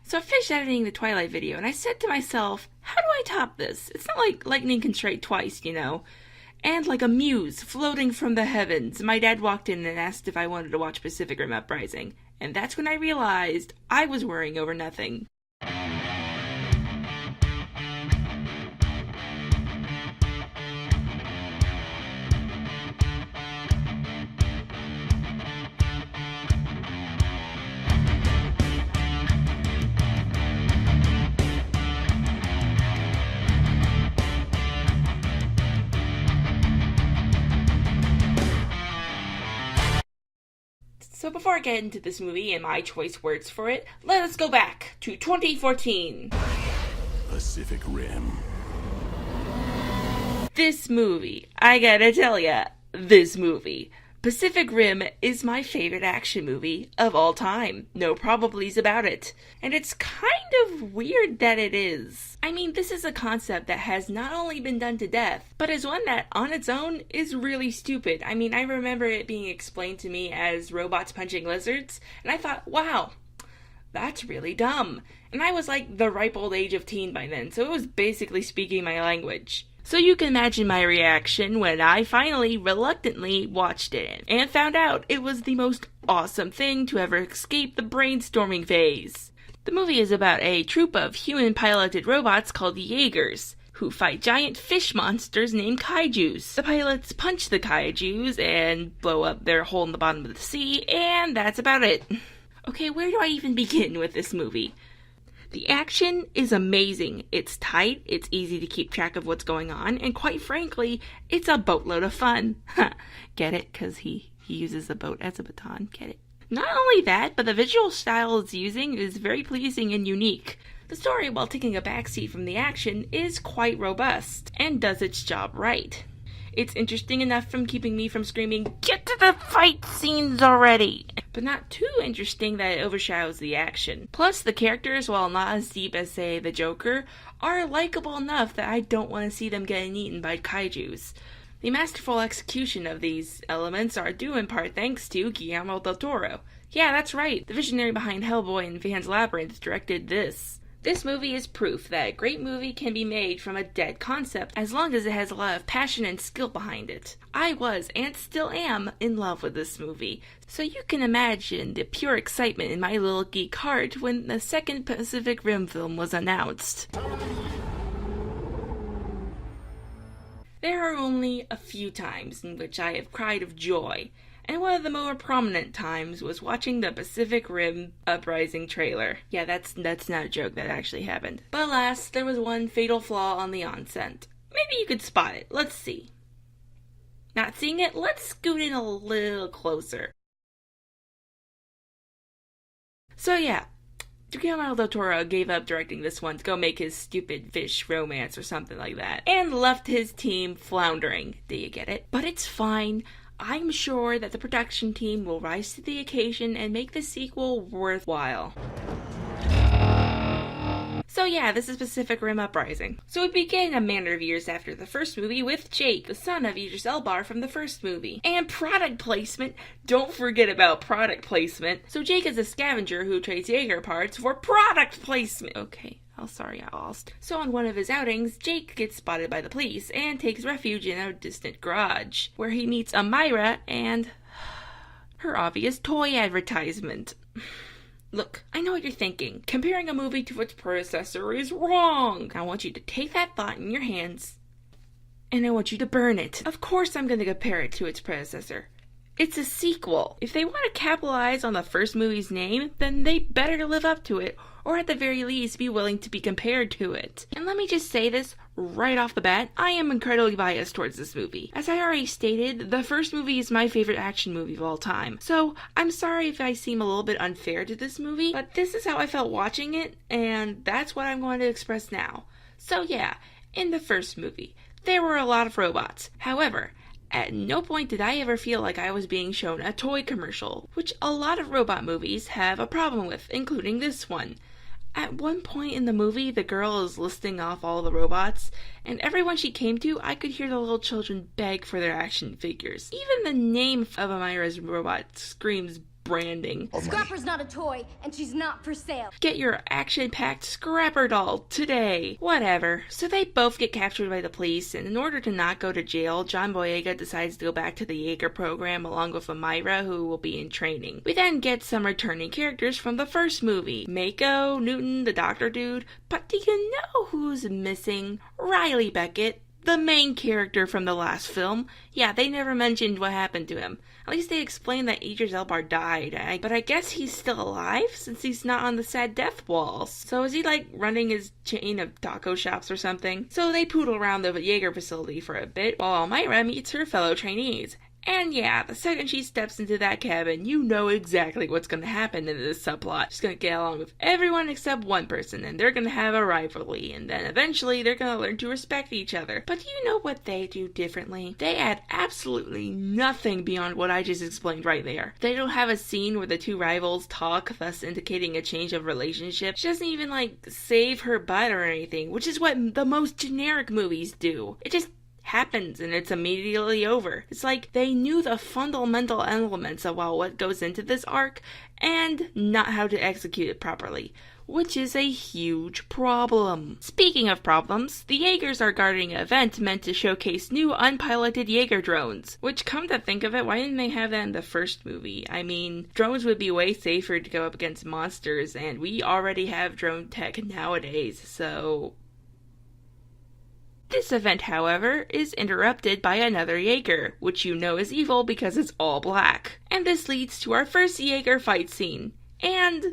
So I finished editing the Twilight video, and I said to myself, how do I top this? It's not like lightning can strike twice, you know? And like a muse floating from the heavens, my dad walked in and asked if I wanted to watch Pacific Rim Uprising. And that's when I realized I was worrying over nothing. So before I get into this movie and my choice words for it, let us go back to 2014. Pacific Rim. This movie, I gotta tell ya, this movie. Pacific Rim is my favorite action movie of all time. No probablys about it. And it's kind of weird that it is. I mean, this is a concept that has not only been done to death, but is one that, on its own, is really stupid. I mean, I remember it being explained to me as robots punching lizards, and I thought, wow, that's really dumb. And I was like the ripe old age of teen by then, so it was basically speaking my language. So you can imagine my reaction when I finally, reluctantly, watched it and found out it was the most awesome thing to ever escape the brainstorming phase. The movie is about a troupe of human-piloted robots called Jaegers, who fight giant fish monsters named kaijus. The pilots punch the kaijus and blow up their hole in the bottom of the sea, and that's about it. Okay, where do I even begin with this movie? The action is amazing. It's tight, it's easy to keep track of what's going on, and quite frankly, it's a boatload of fun. Get it? Because he uses the boat as a baton. Get it? Not only that, but the visual style it's using is very pleasing and unique. The story, while taking a backseat from the action, is quite robust, and does its job right. It's interesting enough from keeping me from screaming, "Get to the fight scenes already!" But not too interesting that it overshadows the action. Plus, the characters, while not as deep as, say, the Joker, are likable enough that I don't want to see them getting eaten by kaijus. The masterful execution of these elements are due in part thanks to Guillermo del Toro. Yeah, that's right, the visionary behind Hellboy and Pan's Labyrinth directed this. This movie is proof that a great movie can be made from a dead concept as long as it has a lot of passion and skill behind it. I was, and still am, in love with this movie, so you can imagine the pure excitement in my little geek heart when the second Pacific Rim film was announced. There are only a few times in which I have cried of joy, and one of the more prominent times was watching the Pacific Rim Uprising trailer. Yeah, that's not a joke, that actually happened. But alas, there was one fatal flaw on the onset. Maybe you could spot it. Let's see. Not seeing it? Let's scoot in a little closer. So yeah, Guillermo del Toro gave up directing this one to go make his stupid fish romance or something like that, and left his team floundering. Do you get it? But it's fine. I'm sure that the production team will rise to the occasion and make the sequel worthwhile. So yeah, this is Pacific Rim Uprising. So we begin a manner of years after the first movie with Jake, the son of Idris Elba from the first movie. And product placement, don't forget about product placement. So Jake is a scavenger who trades Jaeger parts for product placement. Okay. Oh, sorry, I lost. So on one of his outings, Jake gets spotted by the police and takes refuge in a distant garage, where he meets Amira and her obvious toy advertisement. Look, I know what you're thinking. Comparing a movie to its predecessor is wrong. I want you to take that thought in your hands, and I want you to burn it. Of course I'm going to compare it to its predecessor. It's a sequel. If they want to capitalize on the first movie's name, then they better live up to it, or at the very least be willing to be compared to it. And let me just say this right off the bat, I am incredibly biased towards this movie. As I already stated, the first movie is my favorite action movie of all time. So I'm sorry if I seem a little bit unfair to this movie, but this is how I felt watching it, and that's what I'm going to express now. So yeah, in the first movie, there were a lot of robots. However, at no point did I ever feel like I was being shown a toy commercial, which a lot of robot movies have a problem with, including this one. At one point in the movie, the girl is listing off all the robots, and everyone she came to, I could hear the little children beg for their action figures. Even the name of Amira's robot screams branding. Scrapper's not a toy, and she's not for sale. Get your action-packed Scrapper doll today. Whatever. So they both get captured by the police, and in order to not go to jail, John Boyega decides to go back to the Jaeger program along with Amira, who will be in training. We then get some returning characters from the first movie. Mako, Newton, the doctor dude. But do you know who's missing? Riley Beckett, the main character from the last film. Yeah, they never mentioned what happened to him. At least they explained that Idris Elba died. But I guess he's still alive since he's not on the sad death walls. So is he like running his chain of taco shops or something? So they poodle around the Jaeger facility for a bit while Myra meets her fellow trainees. And yeah, the second she steps into that cabin, you know exactly what's going to happen in this subplot. She's going to get along with everyone except one person, and they're going to have a rivalry, and then eventually they're going to learn to respect each other. But do you know what they do differently? They add absolutely nothing beyond what I just explained right there. They don't have a scene where the two rivals talk, thus indicating a change of relationship. She doesn't even, save her butt or anything, which is what the most generic movies do. It just happens and it's immediately over. It's like they knew the fundamental elements of what goes into this arc and not how to execute it properly, which is a huge problem. Speaking of problems, the Jaegers are guarding an event meant to showcase new unpiloted Jaeger drones, which, come to think of it, why didn't they have that in the first movie? I mean, drones would be way safer to go up against monsters, and we already have drone tech nowadays, so this event, however, is interrupted by another Jaeger, which you know is evil because it's all black. And this leads to our first Jaeger fight scene. And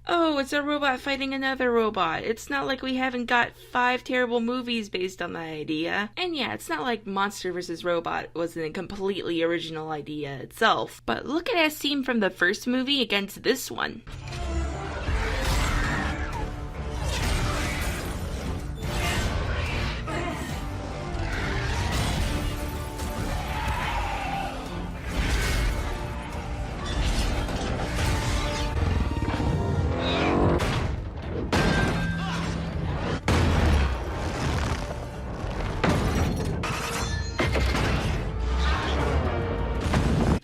oh, it's a robot fighting another robot. It's not like we haven't got 5 terrible movies based on that idea. And yeah, it's not like Monster vs. Robot wasn't a completely original idea itself. But look at a scene from the first movie against this one.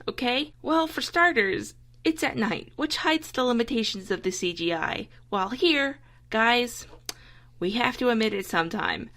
Okay, well, for starters, it's at night, which hides the limitations of the CGI. While here, guys, we have to admit it sometime,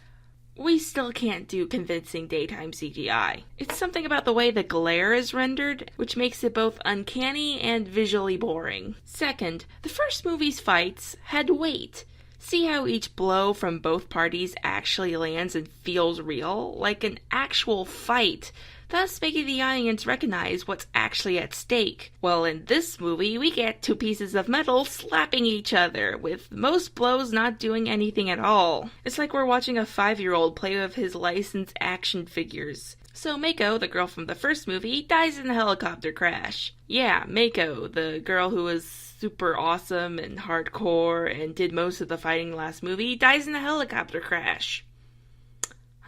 we still can't do convincing daytime CGI. It's something about the way the glare is rendered, which makes it both uncanny and visually boring. Second, the first movie's fights had weight. See how each blow from both parties actually lands and feels real, like an actual fight, thus making the audience recognize what's actually at stake. Well, in this movie, we get 2 pieces of metal slapping each other, with most blows not doing anything at all. It's like we're watching a 5-year-old play with his licensed action figures. So Mako, the girl from the first movie, dies in a helicopter crash. Yeah, Mako, the girl who was super awesome and hardcore and did most of the fighting last movie, dies in a helicopter crash.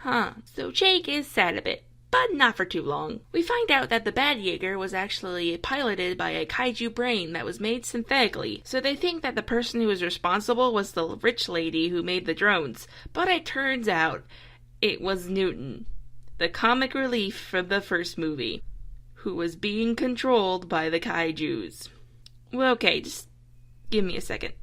So Jake is sad a bit, but not for too long. We find out that the bad Jaeger was actually piloted by a kaiju brain that was made synthetically, so they think that the person who was responsible was the rich lady who made the drones, but it turns out it was Newton, the comic relief from the first movie, who was being controlled by the kaijus. Well, okay, just give me a second.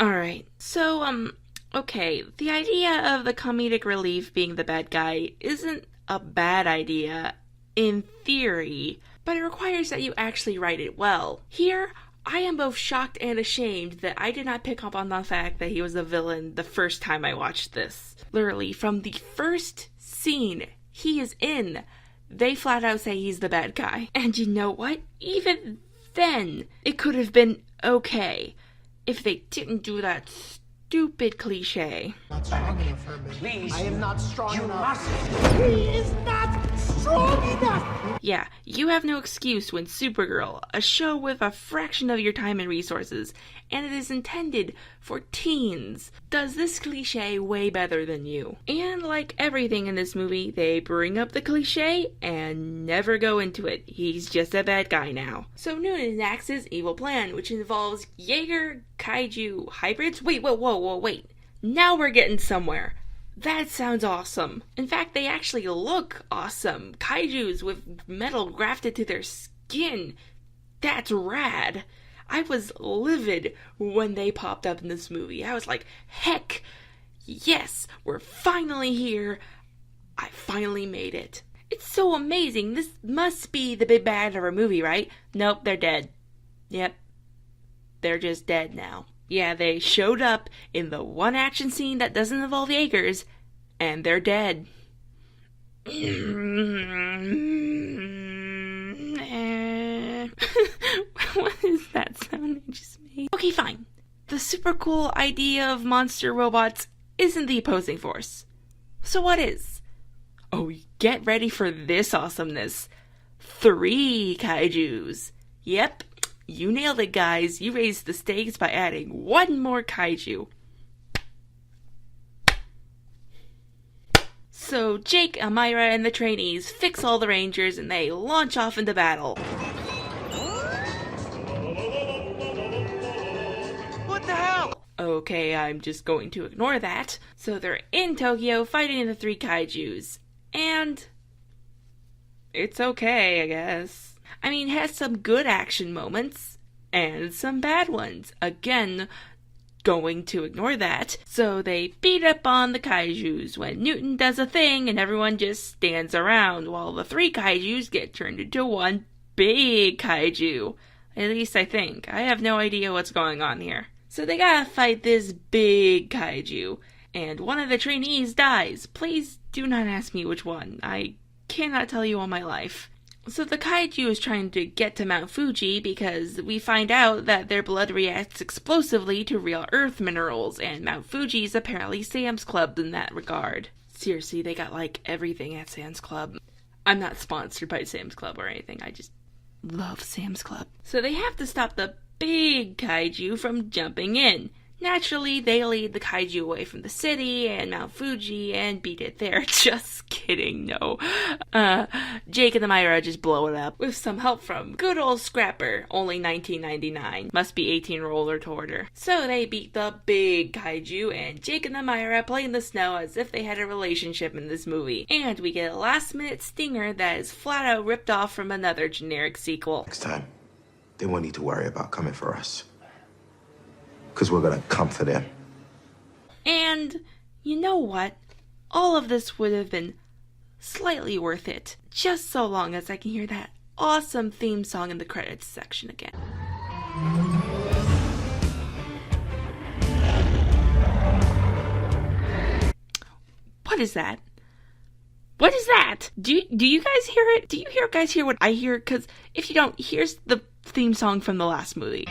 Alright, so, okay, the idea of the comedic relief being the bad guy isn't a bad idea, in theory, but it requires that you actually write it well. Here, I am both shocked and ashamed that I did not pick up on the fact that he was a villain the first time I watched this. Literally, from the first scene he is in, they flat out say he's the bad guy. And you know what? Even then, it could have been okay if they didn't do that stupid cliche. Not strong enough, Herman. Please. I am not strong You enough. must. He is not strong enough. Yeah, you have no excuse when Supergirl, a show with a fraction of your time and resources, and it is intended for teens, does this cliche way better than you. And like everything in this movie, they bring up the cliche and never go into it. He's just a bad guy now. So Newton enacts his evil plan, which involves Jaeger kaiju hybrids. Wait. Now we're getting somewhere. That sounds awesome. In fact, they actually look awesome. Kaijus with metal grafted to their skin. That's rad. I was livid when they popped up in this movie. I was like, heck, yes, we're finally here. I finally made it. It's so amazing. This must be the big bad of our movie, right? Nope, they're dead. Yep. They're just dead now. Yeah, they showed up in the one action scene that doesn't involve Jaegers, and they're dead. What is that sound I just made? Okay, fine. The super cool idea of monster robots isn't the opposing force. So what is? Oh, get ready for this awesomeness. 3 kaijus. Yep. You nailed it, guys. You raised the stakes by adding 1 more kaiju. So Jake, Amira, and the trainees fix all the rangers and they launch off into battle. What the hell? Okay, I'm just going to ignore that. So they're in Tokyo fighting the 3 kaijus. And it's okay, I guess. I mean, it has some good action moments and some bad ones. Again, going to ignore that. So they beat up on the kaijus when Newton does a thing and everyone just stands around while the 3 kaijus get turned into 1 big kaiju. At least I think. I have no idea what's going on here. So they gotta fight this big kaiju, and one of the trainees dies. Please do not ask me which one. I cannot tell you all my life. So the kaiju is trying to get to Mount Fuji because we find out that their blood reacts explosively to real earth minerals, and Mount Fuji is apparently Sam's Club in that regard. Seriously, they got like everything at Sam's Club. I'm not sponsored by Sam's Club or anything, I just love Sam's Club. So they have to stop the big kaiju from jumping in. Naturally, they lead the kaiju away from the city and Mount Fuji and beat it there. Just kidding, no. Jake and the Myra just blow it up with some help from good old Scrapper, only $19.99. Must be 18 or older to order. So they beat the big kaiju and Jake and the Myra play in the snow as if they had a relationship in this movie. And we get a last minute stinger that is flat out ripped off from another generic sequel. Next time, they won't need to worry about coming for us. Because we're gonna come for them. And you know what? All of this would have been slightly worth it, just so long as I can hear that awesome theme song in the credits section again. What is that? What is that? Do you guys hear it? Do you guys hear what I hear? Because if you don't, here's the theme song from the last movie.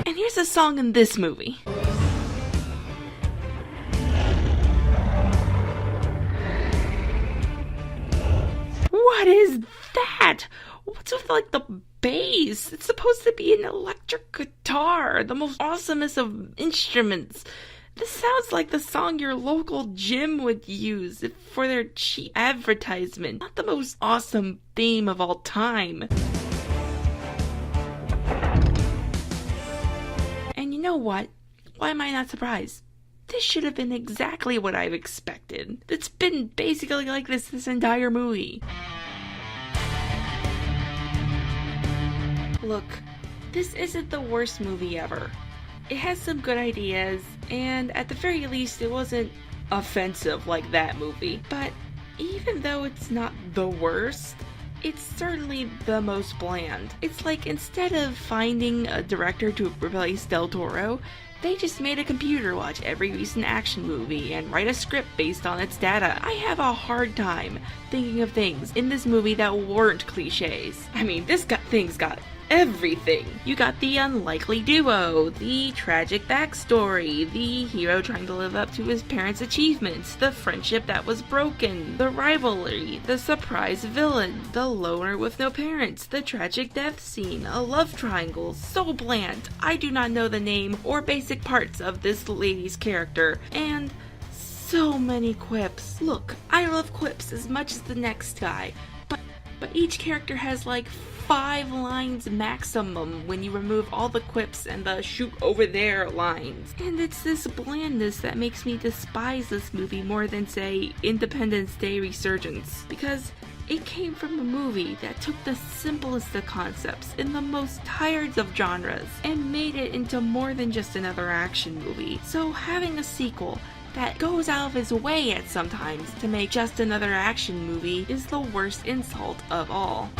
And here's a song in this movie. What is that? What's with like the bass? It's supposed to be an electric guitar, the most awesomest of instruments. This sounds like the song your local gym would use for their cheap advertisement. Not the most awesome theme of all time. And you know what? Why am I not surprised? This should have been exactly what I've expected. It's been basically like this entire movie. Look, this isn't the worst movie ever. It has some good ideas, and at the very least it wasn't offensive like that movie. But even though it's not the worst, it's certainly the most bland. It's like instead of finding a director to replace Del Toro, they just made a computer watch every recent action movie and write a script based on its data. I have a hard time thinking of things in this movie that weren't cliches. I mean, thing's got everything. You got the unlikely duo, the tragic backstory, the hero trying to live up to his parents' achievements, the friendship that was broken, the rivalry, the surprise villain, the loner with no parents, the tragic death scene, a love triangle, so bland, I do not know the name or basic parts of this lady's character, and so many quips. Look, I love quips as much as the next guy, but but each character has like 5 lines maximum when you remove all the quips and the shoot over there lines. And it's this blandness that makes me despise this movie more than, say, Independence Day Resurgence, because it came from a movie that took the simplest of concepts in the most tired of genres and made it into more than just another action movie. So having a sequel that goes out of his way at sometimes to make just another action movie is the worst insult of all.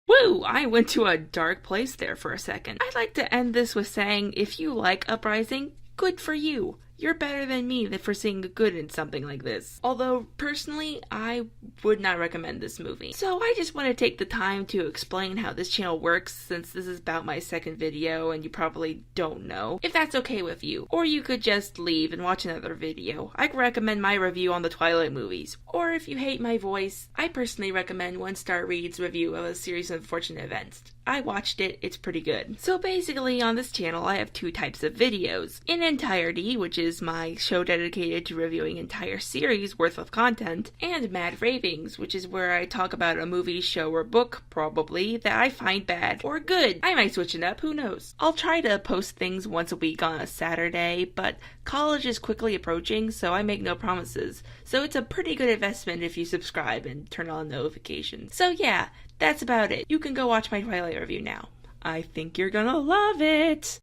Woo! I went to a dark place there for a second. I'd like to end this with saying, if you like Uprising, good for you. You're better than me for seeing the good in something like this. Although, personally, I would not recommend this movie. So I just want to take the time to explain how this channel works, since this is about my second video and you probably don't know, if that's okay with you. Or you could just leave and watch another video. I recommend my review on the Twilight movies. Or if you hate my voice, I personally recommend One Star Read's review of A Series of Unfortunate Events. I watched it, it's pretty good. So basically on this channel I have 2 types of videos. In entirety, which is my show dedicated to reviewing entire series worth of content, and Mad Ravings, which is where I talk about a movie, show, or book, probably, that I find bad or good. I might switch it up, who knows. I'll try to post things once a week on a Saturday, but college is quickly approaching, so I make no promises. So it's a pretty good investment if you subscribe and turn on notifications. So yeah, that's about it. You can go watch my Twilight review now. I think you're gonna love it!